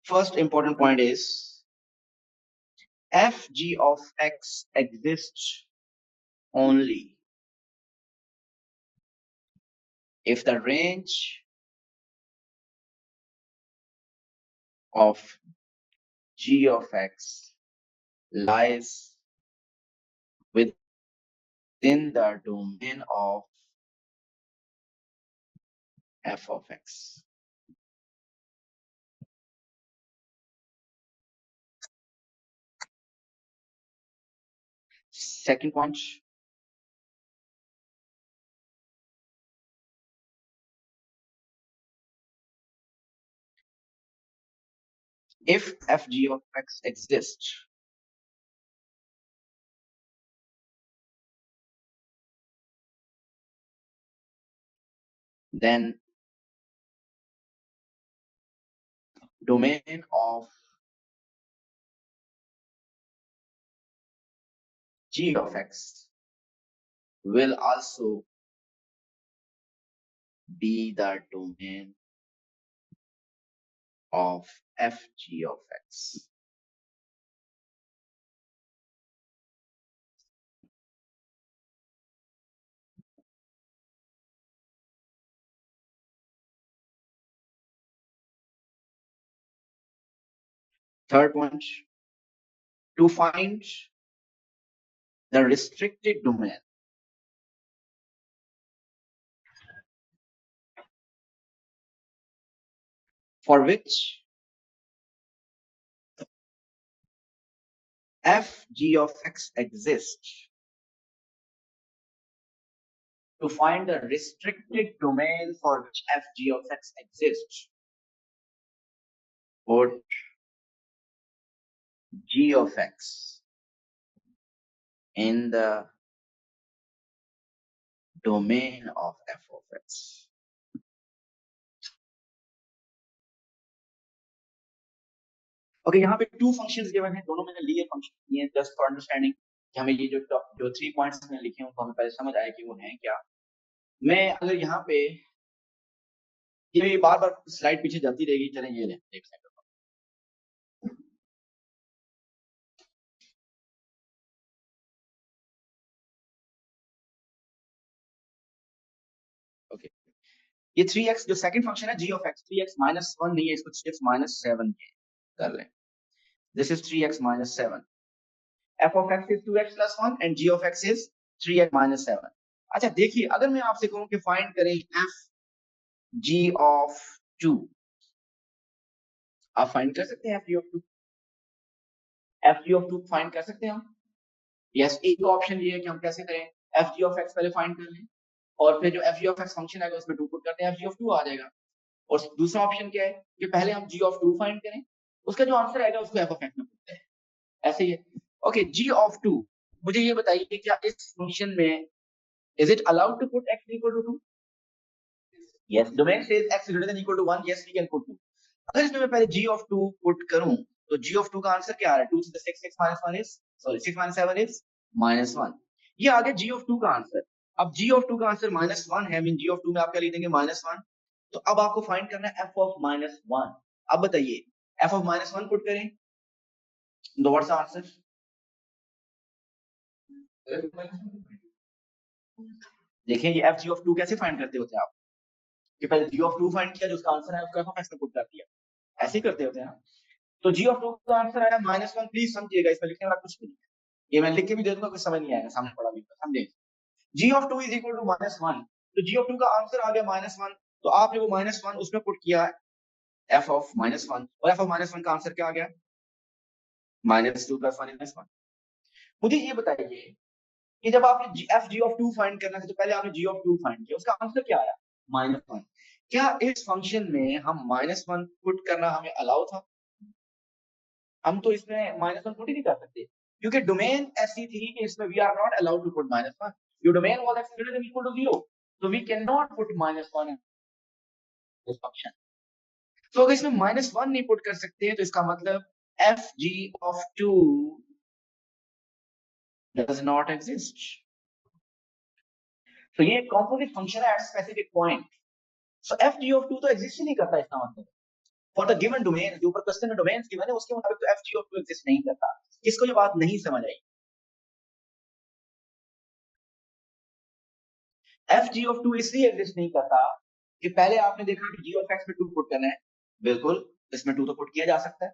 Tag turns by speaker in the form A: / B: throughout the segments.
A: First important point is f g of x exists only if the range of g of x lies within the domain of f of x. Second point, if f g of x exists, then domain of g of x will also be the domain of f g of x. Third point, to find the restricted domain for which f g of x exists, to find the restricted domain for which f g of x exists, put g of x in the domain of f of x. Okay, यहाँ पे two functions given है, दोनों मैंने लिए function दिए just for understanding कि हमें ये जो 3 पॉइंट्स मैंने लिखे हैं उनको हमें पहले समझ आया कि वो हैं क्या। मैं अगर यहाँ पे ये बार-बार स्लाइड पीछे जाती रहेगी, चलें ये लें एक सेकंड। ओके, ये 3x जो सेकंड फंक्शन है g of x 3x minus 1 नहीं है, इसको 3x minus 7 कर लें। This is 3x minus 7. f of x is 2x plus 1 and g of x is 3x minus 7. अच्छा देखिए, अगर मैं आपसे कहूं कि फाइंड करें f g of 2, आप फाइंड कर सकते हैं f g of 2? f g of 2 find कर सकते हैं हम? यस, एक ऑप्शन ये है कि हम कैसे करें, f g of x पहले फाइंड कर लें और फिर जो f g of x function आएगा उसमें 2 पुट करते हैं, f g of 2 आ जाएगा। और दूसरा ऑप्शन क्या है कि पहले हम g of 2 फाइंड करें, उसका जो आंसर आएगा उसको f of x में पुट करें, ऐसे ही है। ओके, g of 2, मुझे ये बताइए कि क्या इस फंक्शन में is it allowed to put x equal to 2? Yes, domain says x greater than equal to 1, yes we can put 2. अगर इसमें मैं पहले g of 2 पुट करूं तो g of 2 का आंसर क्या आ रहा है? 2 to the 6 minus 1 is, sorry 6 minus 7 is minus 1. ये आ गया g of 2 का आंसर। अब g of 2 का आंसर minus 1 है, मीन g of 2 में आप क्या लिख देंगे minus 1। तो अब आपको फाइंड करना है f of minus 1। अब बताइए f of minus 1 पुट करें तो व्हाट्स द आंसर? देखिए ये f g of 2 कैसे फाइंड करते होते हैं आप कि पहले g of 2 फाइंड किया, जो उसका आंसर है उसका f of x में पुट कर दिया, ऐसे ही करते होते हैं ना। तो g of 2 का आंसर आया -1। प्लीज समझिएगा, इसमें लिखने वाला कुछ भी नहीं है, ये मैं लिख के भी दे दूंगा, कुछ समझ नहीं आएगा, सामने पड़ा भी समझे। g of 2 is equal to -1, तो g of 2 का आंसर आ गया -1, तो आपने वो -1 उसमें पुट किया f of -1 और f of -1 का आंसर क्या आ गया? -2 + 1 is -1। मुझे ये बताइए कि जब आपने f g of 2 फाइंड करना था तो पहले आपने g of 2 फाइंड किया, उसका आंसर क्या आया? -1। क्या इस फंक्शन में हम -1 पुट करना हमें अलाउ था? हम तो इसमें -1 पुट ही नहीं कर सकते क्योंकि डोमेन ऐसी थी कि इसमें we are not allowed to put -1। Your domain was x greater than equal to 0, so we cannot put -1 in this function। तो अगर इसमें -1 नहीं पुट कर सकते तो इसका मतलब f g of 2 does not exist। तो ये कंपोजिट फंक्शन है at specific point, so f g of 2 तो एग्जिस्ट ही नहीं करता, इसका मतलब फॉर द गिवन डोमेन, जो ऊपर क्वेश्चन में डोमेन्स गिवन है उसके मुताबिक तो f ji of two exist नहीं करता। किसको ये बात नहीं समझ आई? एफ जी ऑफ टू इसलिए एग्जिस्ट नहीं करता कि पहले आपने देखा कि जी ऑफ एक्स में टू पुट करना है, बिल्कुल इसमें टू तो पुट किया जा सकता है,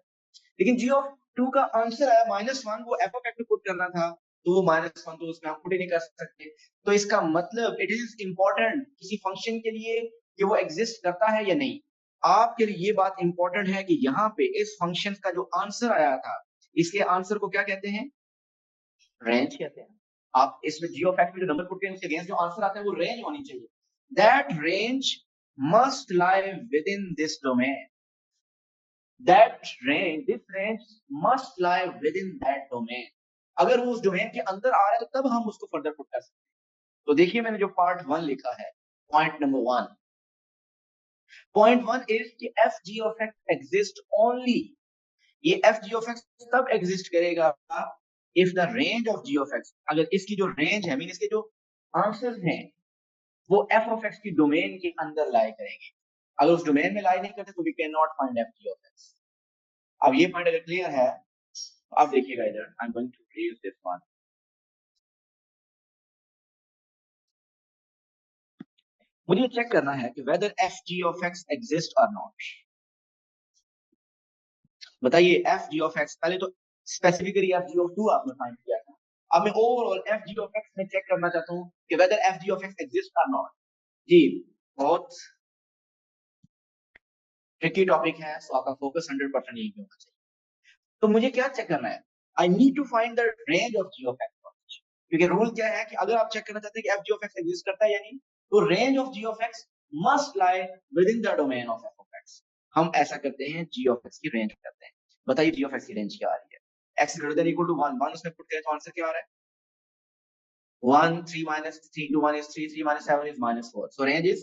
A: लेकिन जी ऑफ टू का आंसर आया -1, वो एफ ऑफ एक्स में पुट करना था, तो वो -1 तो उसमें आप पुट ही नहीं कर सकते। तो इसका मतलब इट इज इंपॉर्टेंट किसी फंक्शन के लिए कि वो एग्जिस्ट करता है या नहीं। आपके लिए ये बात इंपॉर्टेंट है कि यहाँ पे इस फंक्शन का जो आंसर आया था, इसके आंसर को क्या कहते हैं? रेंज कहते हैं। आप इसमें जी ऑफ एक्स में जो नंबर पुट करें उसके अगेंस्ट जो आंसर आता है वो रेंज होनी चाहिए। That range must lie within this domain, that range this range must lie within that domain. अगर वो उस डोमेन के अंदर आ रहा है तो तब हम उसको फर्दर पुट कर सकते हैं। तो देखिए मैंने जो पार्ट 1 लिखा है, पॉइंट नंबर 1, पॉइंट 1 इज कि F G of x exist only, ये एफ जी ऑफ एक्स तब एग्जिस्ट करेगा if the range of g of x, अगर इसकी जो रेंज है, मीन इसके जो आंसर्स हैं वो एफ ऑफ एक्स की डोमेन के अंदर लाई करेंगे। अगर उस डोमेन में लाई नहीं करते तो we can not find F G of x. अब ये पॉइंट अगर क्लियर है, अब देखिएगा इधर, I am going to read this one. मुझे चेक करना है कि whether f ji of x exist और नॉट। बताइए एफ जी ऑफ एक्स, पहले तो specifically f ji of two आपने फाइंड किया था, अब मैं overall f ji of x में चेक करना चाहता हूँ कि whether f ji of x exist और नॉट। जी, बहुत ट्रिकी टॉपिक है, तो आपका फोकस 100% यही पे होना चाहिए। तो मुझे क्या चेक करना है? I need to find the range of g of x, क्योंकि रूल क्या है कि अगर आप चेक करना चाहते हैं कि F G of x exist करता है या नहीं, तो range of g of x must lie within the domain of F of x. हम ऐसा करते हैं, जी ऑफ एक्स की रेंज करते हैं। बताइए जी ऑफ एक्स की रेंज क्या आ रही है? X greater than equal to 1, 1 उसमें पुट करें तो आंसर क्या आ रहा है? 1, 3 minus 3 to 1 is 3, 3 minus 7 is -4. So range is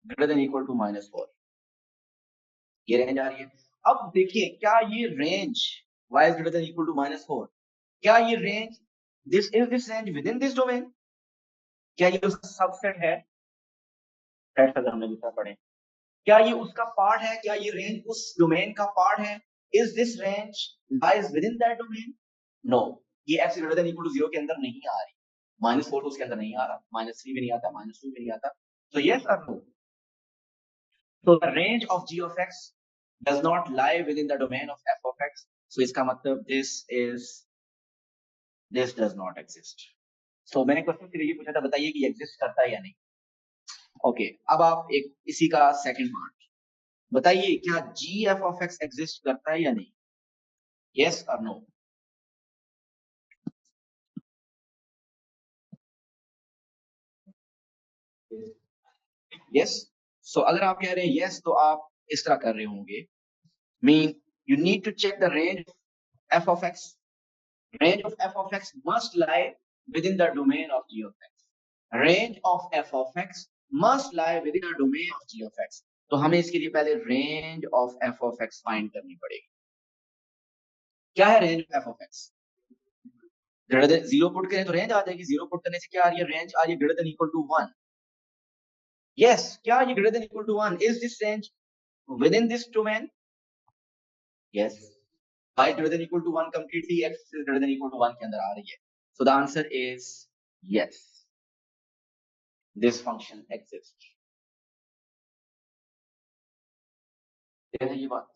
A: greater than equal to -4. ये रेंज आ रही है। अब देखिए क्या ये range y is greater than equal to -4, क्या ये range this range within this domain? क्या ये उसका सबसेट है? सेट अगर हमने दूसरा पढ़े, क्या ये उसका पार्ट है? क्या ये रेंज उस डोमेन का पार्ट है? Is this range lies within that domain? No, ये x greater than equal to 0 के अंदर नहीं आ रही। -4 तो उसके अंदर नहीं आ रहा, -3 भी नहीं आता, -2 भी नहीं आता। तो यस और no? So the range of g of x does not lie within the domain of f of x. So इसका मतलब this does not exist. So मैंने क्वेश्चन के लिए ये पूछा था, बताइए कि एग्जिस्ट करता है या नहीं। ओके, अब आप एक इसी का सेकंड पार्ट बताइए, क्या जी एफ ऑफ एक्स एग्जिस्ट करता है या नहीं? यस और नो? यस। सो अगर आप कह रहे हैं यस तो आप इस तरह कर रहे होंगे, mean you need to check the range f of x, range of f of x must lie within the domain of g of x. Range of f of x must lie within the domain of g of x. तो हमें इसके लिए पहले range of f of x find करनी पड़ेगी। क्या है range of f of x? Greater then 0 put करें तो रेंज आ जाएगी, 0 पुट करने से क्या आ रही है? रेंज आ रही है greater than equal to 1। Yes, क्या ये greater than equal to 1? Is this range within this domain? Yes, y greater than equal to 1 completely, x is greater than equal to 1 के अंदर आ रही है। So the answer is yes, this function exists. है ये बात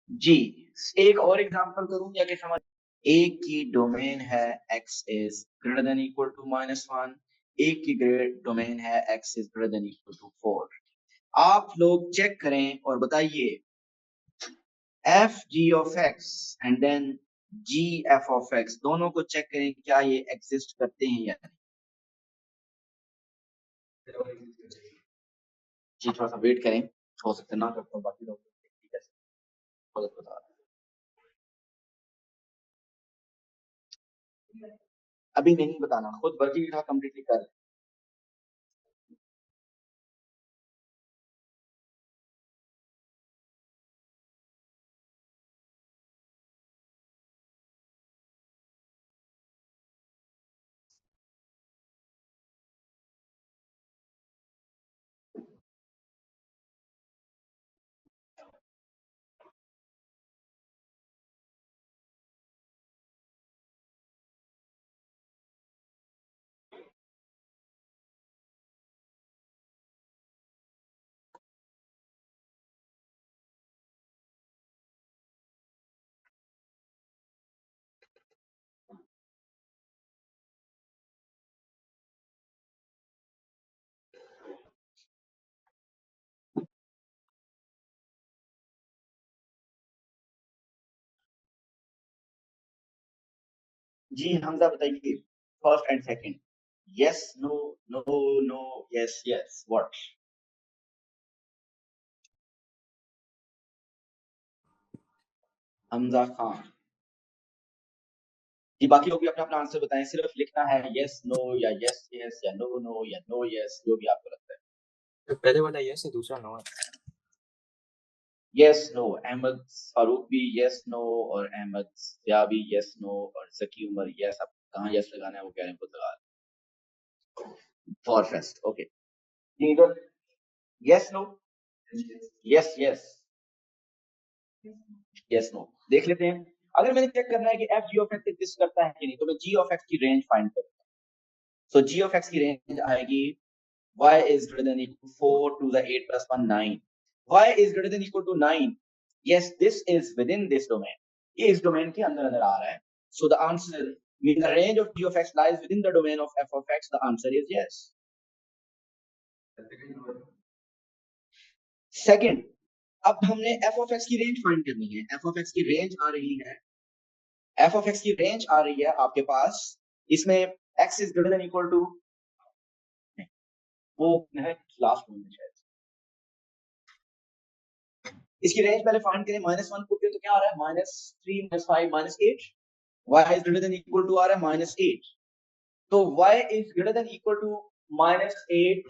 A: जी। एक और example करूं या कि समझ? एक की डोमेन है x is greater than equal to -1, एक की डोमेन है x is greater than equal to 4। आप लोग चेक करें और बताइए f g of x and then g f of x दोनों को चेक करें क्या ये एग्जिस्ट करते हैं या नहीं। जी थोड़ा सा वेट करें, हो सकता है ना कर पाऊं, बाकी लोग खुद बता रहे हैं। अभी नहीं बताना, खुद वर्किंग का कंप्लीटली कर। जी हमजा बताइए first and second yes no no no yes yes what Hamza Khan ji बाकी लोग भी अपना अपना आंसर बताएं सिर्फ लिखना है यस नो या यस यस या नो नो या नो यस जो भी आपको लगता है
B: तो पहले वाला यस है दूसरा नो है
A: यस नो अहमद फारूक भी यस नो और अहमद या भी यस नो और जकी उमर यस अब कहाँ यस लगाना है वो कह रहे हैं खुद लगा फॉर फेस्ट okay yes no yes yes yes no देख लेते हैं अगर मैंने चेक करना है कि F G of x exist करता है कि नहीं तो मैं जी ऑफ एक्स की रेंज फाइंड करूंगा सो जी ऑफ एक्स की रेंज आएगी y is greater than equal to 4 to the 8 plus 1 9 y is greater than equal to 9 yes this is within this domain ये इस domain के अंदर अंदर आ रहा है so the answer mean the range of g of x lies within the domain of f of x the answer is yes second अब हमने f of x की रेंज फाइंड करनी है f of x की range आ रही है f of x की रेंज आ रही है आपके पास इसमें x is greater than equal to वो है लास्ट में शायद इसकी रेंज पहले फाइंड करें -1 पुट करें तो क्या आ रहा है -3 -5 -8 y is greater than equal to आ रहा है -8 तो y is greater than equal to -8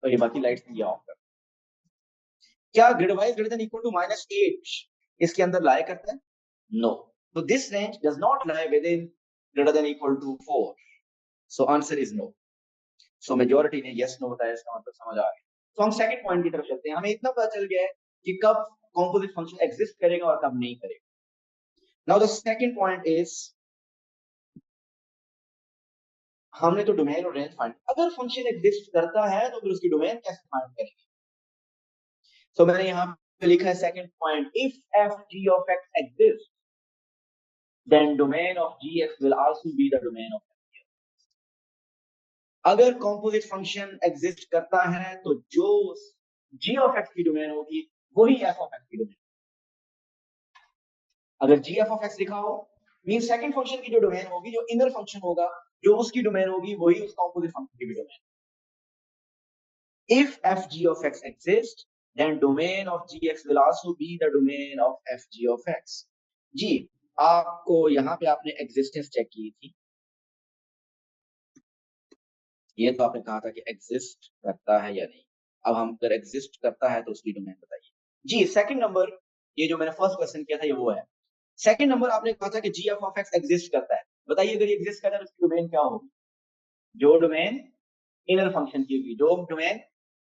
A: तो ये बाकी लाइट्स दिया ऑफ कर क्या grade y is greater than equal to -8 इसके अंदर लाई करता है नो तो this range does not lie within greater than equal to 4 so answer is no so majority ने यस नो बताया इसका मतलब समझ आ गया तो हम सेकंड पॉइंट की तरफ चलते हैं हमें इतना पता चल गया है कि कब कॉम्पोजिट फंक्शन एग्जिस्ट करेगा और कब नहीं करेगा now the second point is हमने तो डोमेन और रेंज फाइंड अगर फंक्शन एग्जिस्ट करता है तो फिर उसकी डोमेन कैसे फाइंड करेंगे सो मैंने यहाँ पे लिखा है second point if f ji of x exist then domain of g x will also be the domain of अगर कॉम्पोजिट फंक्शन एग्जिस्ट करता है तो जो जी ऑफ एक्स की डोमेन होगी वही एफ ऑफ एक्स की डोमेन अगर जी एफ ऑफ एक्स लिखा हो मीन सेकंड फंक्शन की जो डोमेन होगी जो इनर फंक्शन होगा जो उसकी डोमेन होगी वही उस कॉम्पोजिट फंक्शन की भी domain if fg of x exists then domain of gx will also be the domain of fg of x जी आपको यहाँ पे आपने एग्जिस्टेंस चेक की थी ये तो आपने कहा था कि एग्जिस्ट करता है या नहीं अब हम अगर एग्जिस्ट करता है तो उसकी डोमेन बताइए जी सेकंड नंबर ये जो मैंने फर्स्ट क्वेश्चन किया था ये वो है सेकंड नंबर आपने कहा था कि जी एफ ऑफ एक्स एग्जिस्ट करता है बताइए अगर ये एग्जिस्ट करता है तो उसकी डोमेन क्या होगी जो डोमेन इनर फंक्शन की होगी जो डोमेन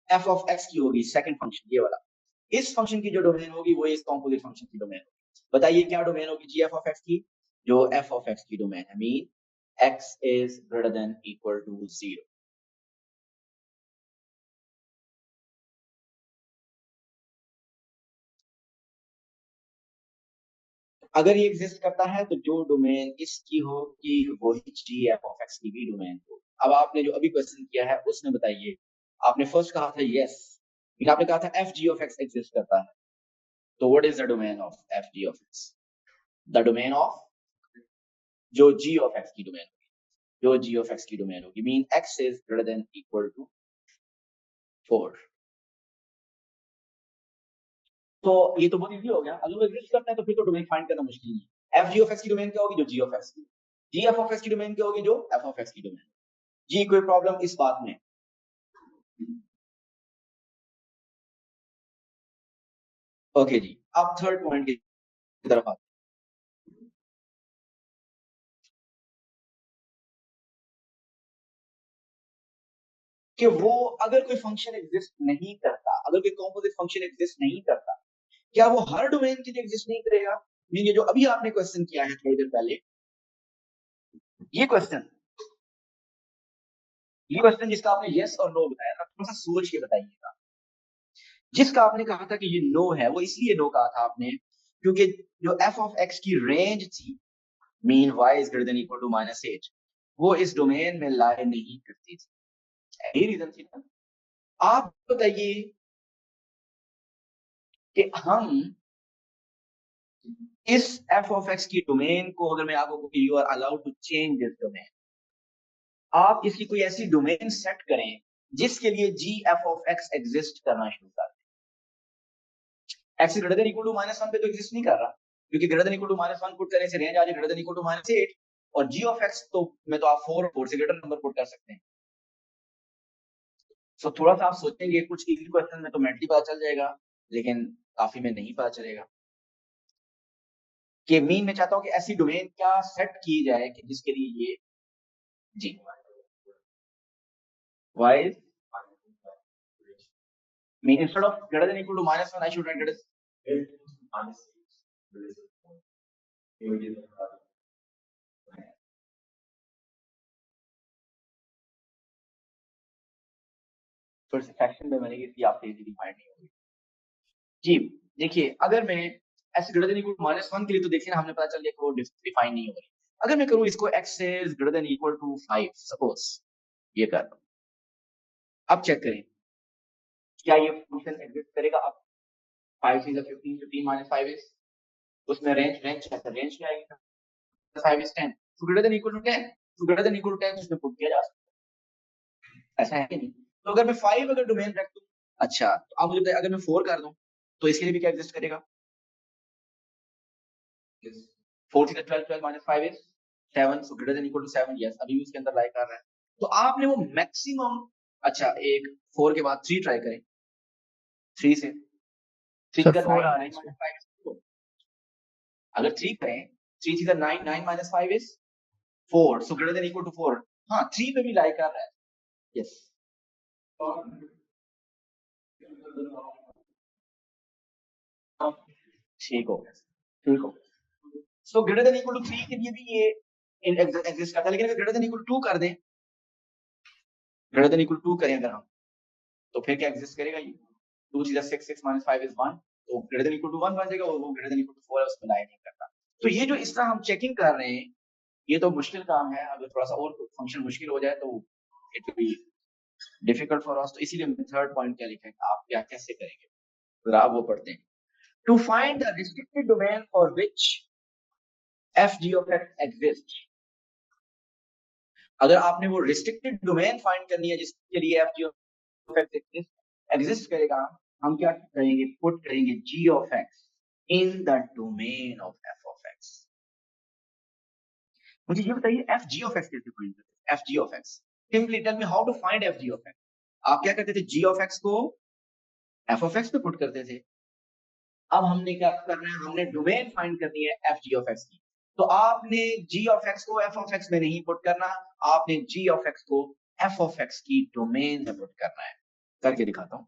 A: एफ ऑफ एक्स की होगी सेकंड फंक्शन ये वाला इस फंक्शन की जो डोमेन होगी वो इस कॉम्पोजिट फंक्शन की डोमेन होगी बताइए क्या डोमेन होगी जी एफ ऑफ एक्स की जो एफ ऑफ एक्स की डोमेन है mean x is greater than equal to 0 अगर ये एग्जिस्ट करता है तो जो डोमेन इसकी होगी वही जी एफ ऑफ एक्स की भी डोमेन हो अब आपने जो अभी क्वेश्चन किया है उसमें बताइए आपने फर्स्ट कहा था यस फिर आपने कहा था f ji of x exist करता है तो what is the domain of f ji of x the domain of जो जी ऑफ एक्स की डोमेन होगी जो जी ऑफ एक्स की डोमेन होगी mean x is greater than equal to 4 तो ये तो बहुत इजी हो गया अगर वो एग्जिस्ट करता है तो फिर तो डोमेन फाइंड करना मुश्किल नहीं है एफ जी ऑफ एक्स की डोमेन क्या होगी जो जी ऑफ एक्स की जी एफ ऑफ एक्स की डोमेन क्या होगी जो एफ ऑफ एक्स की डोमेन जी कोई प्रॉब्लम इस बात में ओके जी अब थर्ड पॉइंट की तरफ आते कि वो अगर कोई फंक्शन एग्जिस्ट नहीं करता अगर कोई कॉम्पोजिट फंक्शन एग्जिस्ट नहीं करता क्या वो हर डोमेन के लिए एग्जिस्ट नहीं करेगा ये जो अभी आपने क्वेश्चन किया है थोड़ी देर पहले ये क्वेश्चन जिसका आपने यस और नो बताया था थोड़ा सा सोच के बताइएगा जिसका आपने कहा था कि ये नो है वो इसलिए नो कहा था आपने क्योंकि जो एफ ऑफ एक्स की रेंज थी mean y is greater than equal to -8 वो इस डोमेन में लाई नहीं करती थी यही रीजन थी ना आप बताइए कि हम इस एफ ऑफ एक्स की डोमेन को अगर मैं आपको you are allowed to change this domain, आप इसकी कोई ऐसी डोमेन सेट करें जिसके लिए G F of x exist करना शुरू कर दे। X greater than equal to -1 पे तो एग्जिस्ट नहीं कर रहा, क्योंकि greater than equal to -1 put करने से रेंज आ जाए ग्रेटर देन इक्वल टू -8, और जी ऑफ एक्स तो में तो आप 4 से ग्रेटर नंबर पुट कर सकते हैं। सो थोड़ा सा आप सोचेंगे, कुछ इजी क्वेश्चन में तो मेंटली पता चल जाएगा, लेकिन काफी में नहीं पता चलेगा। कि मीन में चाहता हूं कि ऐसी डोमेन क्या सेट की जाए कि जिसके लिए ये G wise mean instead of greater than equal to -1 I should write greater फिर से सेक्शन में मैंने इसकी आपसे इजीली फाइंड नहीं होगी जी। देखिए अगर मैं ऐसे ग्रेटर देन इक्वल टू -1 के लिए तो देखिए ना हमने पता चल गया कि वो डिफाइन नहीं हो रही। अगर मैं करूं इसको x is greater than equal to 5 suppose, ये कर रहा हूं, अब चेक करें क्या ये फंक्शन एग्जिस्ट करेगा। अब 5 is 15, 15 minus 5 is, उसमें रेंज रेंज क्या आएगी, 5 is 10, so greater than equal to 10, so greater than equal to 10 इसमें पुट किया जा सकता है, ऐसा है कि नहीं। तो अगर मैं 5 अगर डोमेन रख दूं, अच्छा तो अब मुझे बताइए अगर मैं 4 कर दूं तो इसके लिए भी क्या एग्जिस्ट करेगा। 4 से 12, 12 minus 5 is 7, so greater than equal to 7, yes अभी भी उसके अंदर लाई कर रहा है। तो आपने वो मैक्सिमम, अच्छा एक 4 के बाद 3 ट्राई करें, 3 से 3
C: सर
A: का
C: 4 आ
A: 9
C: रहा है
A: 9
C: इसमें।
A: minus 5 is 4, अगर 3 करें 3 से 9 9 minus 5 is 4, so greater than equal to 4, हाँ 3 पे भी लाई कर रहा है, yes ठीक हो ठीक हो। So greater than equal to 3 के लिए भी ये एग्जिस्ट करता है, लेकिन अगर ग्रेटर देन इक्वल टू 2 कर दें, ग्रेटर देन इक्वल टू 2 करें अगर हम, तो फिर क्या एग्जिस्ट करेगा ये, 2 6 6 6 minus 5 is 1, तो ग्रेटर देन इक्वल टू 1 बन जाएगा, और वो ग्रेटर देन इक्वल टू 4 है उसमें लाई नहीं करता। तो ये जो इस तरह हम चेकिंग कर रहे हैं, ये तो मुश्किल काम है, अगर थोड़ा सा और फंक्शन मुश्किल हो जाए तो it will be difficult for us, तो इसीलिए मैं थर्ड पॉइंट क्या लिखा है, आप क्या कैसे करेंगे, तो आप वो पढ़ते हैं। To find the restricted domain for which f ji of x exist, अगर आपने वो रिस्ट्रिक्टेड डोमेन फाइंड करनी है जिसके लिए F ji of x exist करेगा, हम क्या करेंगे, पुट करेंगे G of X in the domain of F of X. मुझे ये बताइए एफ जी ऑफ एक्स कैसे फाइंड करते हैं, F ji of X, simply tell me how to find F G of X. आप क्या करते थे, जी ऑफ एक्स को एफ ऑफ एक्स पे पुट करते थे। अब हमने क्या करना है, हमने डोमेन फाइंड करनी है एफ जी ऑफ एक्स की। तो आपने जी ऑफ एक्स को एफ ऑफ एक्स में नहीं पुट करना, आपने जी ऑफ एक्स को एफ ऑफ एक्स की डोमेन में पुट करना है। करके दिखाता हूं,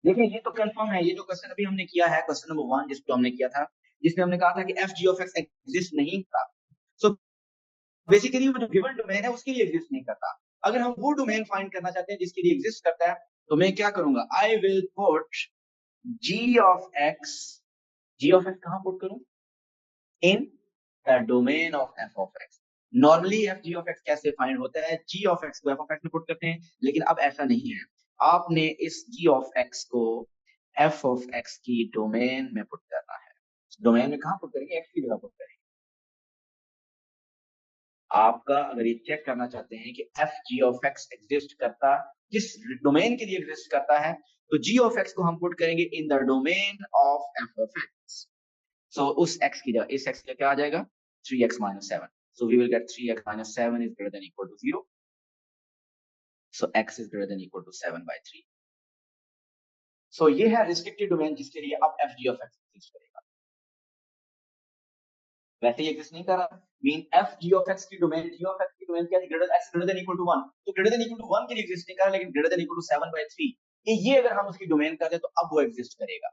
A: देखिए ये तो कंफर्म है, ये जो क्वेश्चन अभी हमने किया है क्वेश्चन नंबर 1 जिसको हमने किया था, जिसमें हमने कहा था कि F G of x exist नहीं था। सो बेसिकली वो जो गिवन डोमेन है उसके लिए एग्जिस्ट नहीं करता। अगर हम वो डोमेन फाइंड करना चाहते हैं जिसके लिए एग्जिस्ट करता है, तो मैं क्या करूंगा, I will put g of x, g of x कहां पुट करूं, in the domain of F of x. Normally f ji of x कैसे फाइंड होता है, जी ऑफ एक्स को एफ ऑफ एक्स में पुट करते हैं, लेकिन अब ऐसा नहीं है, आपने इस जी ऑफ एक्स को एफ ऑफ एक्स की डोमेन में पुट करना है। डोमेन में कहां पुट करेंगे, एक्स की जगह पुट करेंगे। आपका अगर ये चेक करना चाहते हैं कि F G of x exist करता किस डोमेन के लिए एग्जिस्ट करता है, तो जी ऑफ एक्स को हम पुट करेंगे in the domain of F of X. So उस x की जगह इस x की क्या आ जाएगा, 3x minus 7, so we will get 3x minus 7 is greater than equal to 0, so x is greater than equal to 7 by 3। so ये है restricted domain जिसके लिए अब f g of x exist करेगा, वैसे ही एग्जिस्ट नहीं कर रहा, mean f g of x की डोमेन, g of x की डोमेन क्या है, greater x greater than equal to 1, तो greater than equal to 1 के लिए एग्जिस्ट नहीं कर रहा, लेकिन greater than equal to 7 by 3, ये अगर हम उसकी डोमेन कर दें तो अब वो एग्जिस्ट करेगा।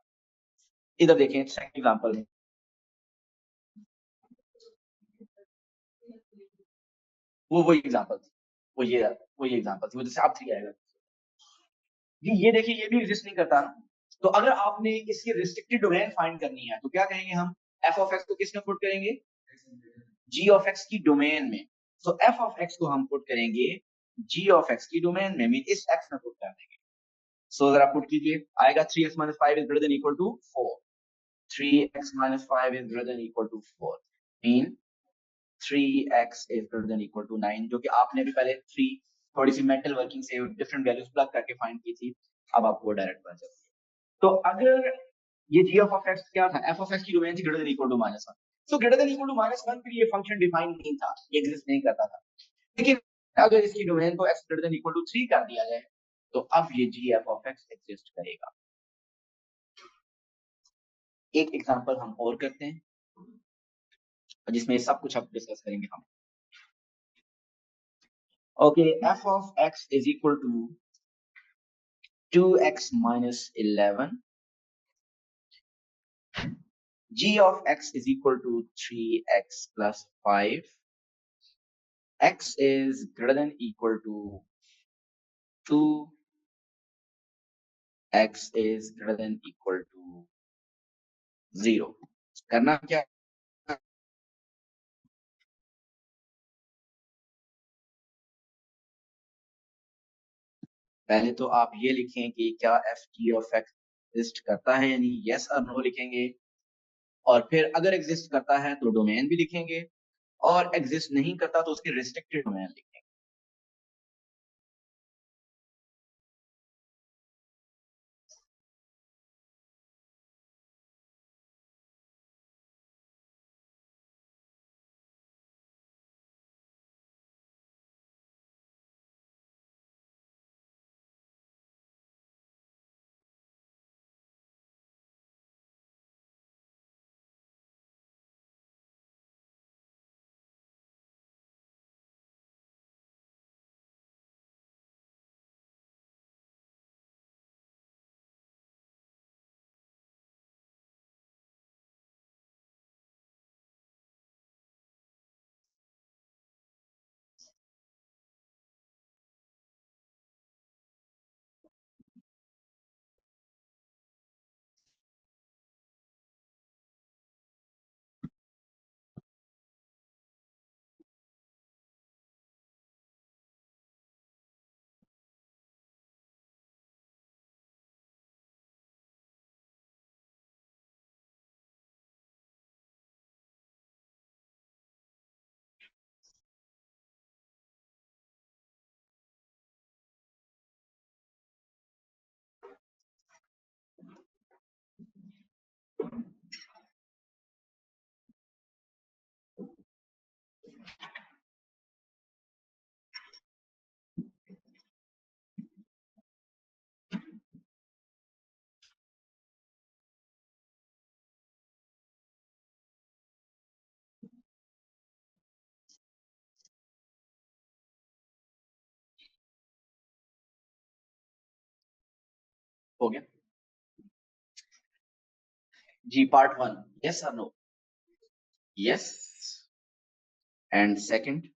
A: इधर देखें सेकंड एग्जांपल में, वो एग्जांपल थी, वो ये एग्जांपल थी, वो जैसे अब 3 आएगा जी, ये देखिए ये भी एग्जिस्ट नहीं करता ना। तो अगर आपने इसकी रिस्ट्रिक्टेड डोमेन फाइंड करनी है तो क्या करेंगे हम, एफ ऑफ एक्स को किस में पुट करेंगे, जी ऑफ एक्स की डोमेन में। सो एफ ऑफ एक्स को हम पुट करेंगे जी ऑफ एक्स की डोमेन में, मीन इस एक्स में पुट कर देंगे। सो जरा पुट कीजिए, आएगा 3x - 5 is greater than equal to 4, 3x minus 5 is greater than equal to 4 mean 3x is greater than equal to 9 जो कि आपने भी पहले 3 थोड़ी सी मेंटल वर्किंग से डिफरेंट वैल्यूज प्लग करके फाइंड की थी, अब आपको डायरेक्ट बन सकती है। तो अगर ये g of x क्या था, f of x की डोमेन थी greater than equal to -1, so greater than equal to -1 के लिए फंक्शन डिफाइन नहीं था, ये एग्जिस्ट नहीं करता था। लेकिन अगर इसकी डोमेन को x greater than equal to 3 कर दिया जाए तो अब ये g f of x exist करेगा। एक एग्जांपल हम और करते हैं जिसमें सब कुछ अब डिस्कस करेंगे हम। Okay, f of x is equal to 2x minus 11, g of x is equal to 3x plus 5, x is greater than equal to 2, x is greater than equal to 0। करना क्या, पहले तो आप ये लिखें कि क्या f g of x exist करता है, यानी यस और नो लिखेंगे, और फिर अगर एग्जिस्ट करता है तो डोमेन भी लिखेंगे, और एग्जिस्ट नहीं करता तो उसकी रिस्ट्रिक्टेड डोमेन लिखेंगे। हो गया जी। पार्ट 1 यस और नो, यस एंड सेकंड,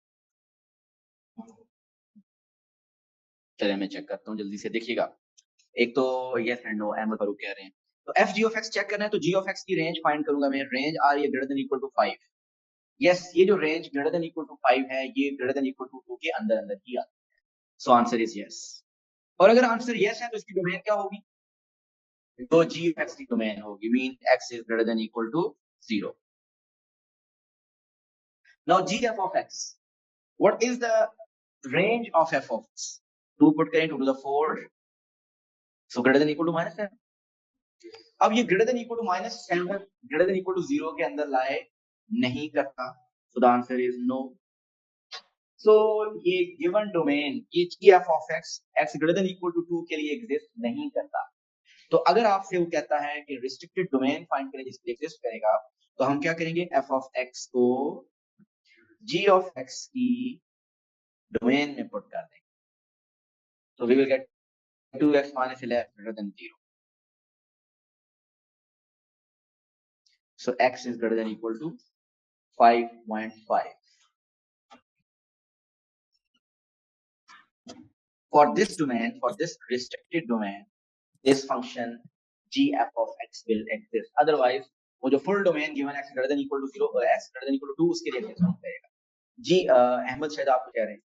A: चलिए मैं चेक करता हूँ जल्दी से, देखिएगा। एक तो yes and no Ahmad Farooq कह रहे हैं। तो f ji of x check करना है तो जी ऑफ एक्स की रेंज फाइंड करूंगा मैं, रेंज आ रही है greater than equal to 5। Yes, ये जो range greater than equal to 5 है ये ग्रेटर देन इक्वल टू 2 के अंदर अंदर ही आती है, सो आंसर इज यस। और अगर आंसर यस है तो इसकी डोमेन क्या होगी, तो जी ऑफ एक्स की डोमेन होगी, mean x is greater than equal to 0। Now G F of X, what is the range of F of X, 2 put करें 2 to the 4, so greater than equal to -7। अब ये greater than equal to -7 greater than equal to 0 के अंदर लाए नहीं करता, so the answer is no. So ये given domain ये G F of X X greater than equal to 2 के लिए एग्जिस्ट नहीं करता। तो अगर आपसे वो कहता है कि रिस्ट्रिक्टेड डोमेन फाइंड करें जिसके एग्जिस्ट करेगा, तो हम क्या करेंगे, एफ ऑफ एक्स को जी ऑफ एक्स की डोमेन में पुट कर देंगे, तो we will get 2x minus 11 greater than 0, so x is greater than equal to 5.5. For this domain, for this restricted domain, this function gf of x will exist. Otherwise, वो जो full domain given x greater than equal to 0 और x greater than equal to 2 उसके लिए exist नहीं करेगा। जी अहमद शायद आप कह रहे हैं।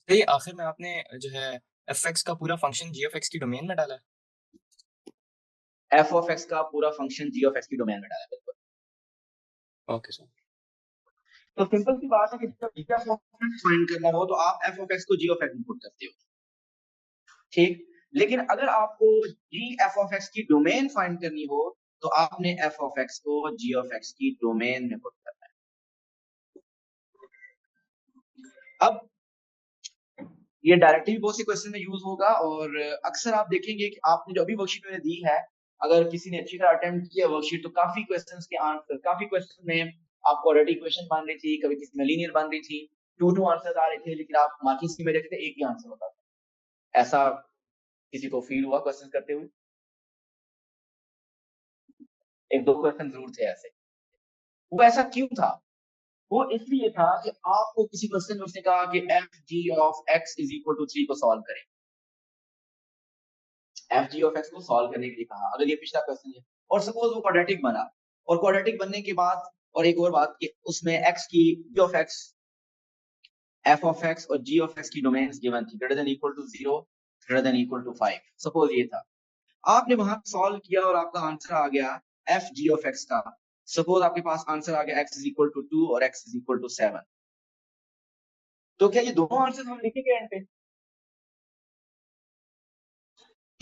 B: तो ये आखिर में आपने जो है एफ एक्स का पूरा फंक्शन जी एफ एक्स की डोमेन में डाला है।
A: एफ ऑफ एक्स का पूरा फंक्शन जी ऑफ एक्स की डोमेन में डाला, बिल्कुल।
B: Okay sir.
A: तो सिंपल सी बात है कि जब जी ऑफ एक्स फाइंड करना हो तो आप एफ ऑफ एक्स को जी ऑफ एक्स में पुट करते हो, ठीक। लेकिन अगर आपको जी एफ ऑफ एक्स की डोमेन फाइंड करनी हो तो आपने एफ ऑफ एक्स को जी ऑफ एक्स की डोमेन में पुट करना है। अब ये डायरेक्टली बहुत से क्वेश्चन में यूज होगा, और अक्सर आप देखेंगे कि आपने जो अभी वर्कशीट मैंने दी है, अगर किसी ने अच्छी तरह अटेम्प्ट किया वर्कशीट तो काफी क्वेश्चंस के आंसर, काफी क्वेश्चन में आपको ऑलरेडी क्वेश्चन बन रही थी, कभी किसी में लीनियर बन रही थी, 2 आंसर आ रहे थे, लेकिन आप मार्किंग स्कीम में देखते थे एक ही आंसर होता था। ऐसा किसी को फील हुआ क्वेश्चन करते हुए? एक दो क्वेश्चन जरूर थे ऐसे। वो ऐसा क्यों था? वो इसलिए था कि आपको किसी क्वेश्चन में उसने कहा कि F G of x is equal to 3 को सॉल्व करें। एफ जी ऑफ एक्स को सॉल्व करने के लिए कहा, अगर ये पिछला क्वेश्चन है और सपोज वो क्वाड्रेटिक बना, और क्वाड्रेटिक बनने के बाद और एक और बात कि उसमें एक्स की G of X, F of X और जी ऑफ एक्स की डोमेन्स गिवन थी, greater than equal to 0, greater than equal to 5। Suppose ये था, आपने वहां सॉल्व किया और आपका आंसर आ गया एफ जी ऑफ एक्स का। सपोज आपके पास आंसर आ गया एक्स इज इक्वल टू 2 और एक्स इज इक्वल टू 7। तो क्या ये दोनों आंसर हम लिखेंगे एंड पे?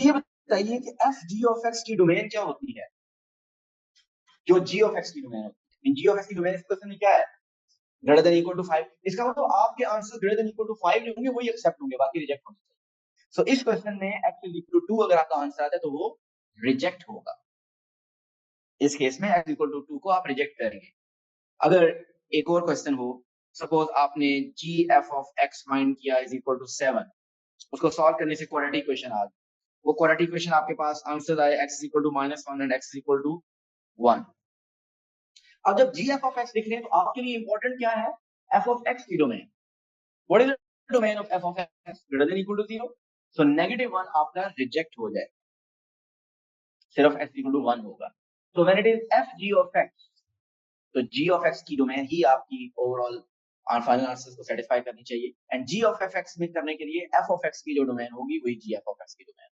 A: ये बताइए कि एफ जी ऑफ एक्स की डोमेन क्या होती है, जो जी ऑफ एक्स की डोमेन होती है। जी ऑफ एक्स की डोमेन इस क्वेश्चन में क्या है? Greater than equal to 5। इसका मतलब आपके answer greater than equal to 5 जो होंगे वही एक्सेप्ट होंगे, बाकी रिजेक्ट होंगे। सो इस क्वेश्चन में एक्स इज इक्वल टू 2 अगर आपका आंसर आता है तो वो रिजेक्ट होगा। इस केस में एक्स इक्वल टू 2 को आप रिजेक्ट करेंगे। अगर एक और क्वेश्चन हो, सपोज आपने जी एफ ऑफ एक्स फाइंड किया इज इक्वल टू 7, उसको सॉल्व करने से क्वाड्रेटिक इक्वेशन आ गई, वो क्वाड्रेटिक इक्वेशन आपके पास आंसर आए x is equal to -1 and x is equal to 1। अब जब जी एफ ऑफ एक्स लिख रहे हैं तो आपके लिए इंपॉर्टेंट क्या है? एफ ऑफ एक्स की domain. What is the domain of F of x? Greater than equal to 0। So -1 आपका रिजेक्ट हो जाए, सिर्फ एक्स इक्वल टू 1 होगा। तो when it is F ji of x, तो जी ऑफ एक्स की डोमेन ही आपकी ओवरऑल फाइनल आंसर को सेटिस्फाई करनी चाहिए, and G of F x में करने के लिए एफ ऑफ एक्स की जो डोमेन होगी वही जी एफ ऑफ एक्स की डोमेन।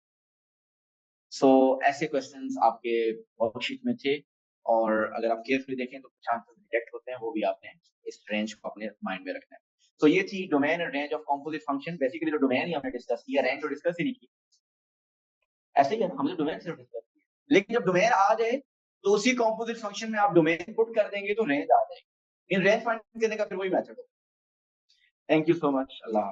A: सो ऐसे क्वेश्चंस आपके वर्कशीट में थे, और अगर आप केयरफुली देखें तो कुछ आंसर रिजेक्ट होते हैं, वो भी आपने इस रेंज को अपने माइंड में रखना है। तो ये थी domain and range of composite function. Basically जो डोमेन ही हमने डिस्कस किया, रेंज तो डिस्कस ही नहीं की, ऐसे ही है, हमने डोमेन सिर्फ डिस्कस किया। लेकिन जब डोमेन आ जाए तो उसी कंपोजिट फंक्शन में आप डोमेन पुट कर देंगे तो रेंज आ जाएगी। इन रेंज फाइंड करने का फिर वही मेथड होगा। Thank you so much. Allah.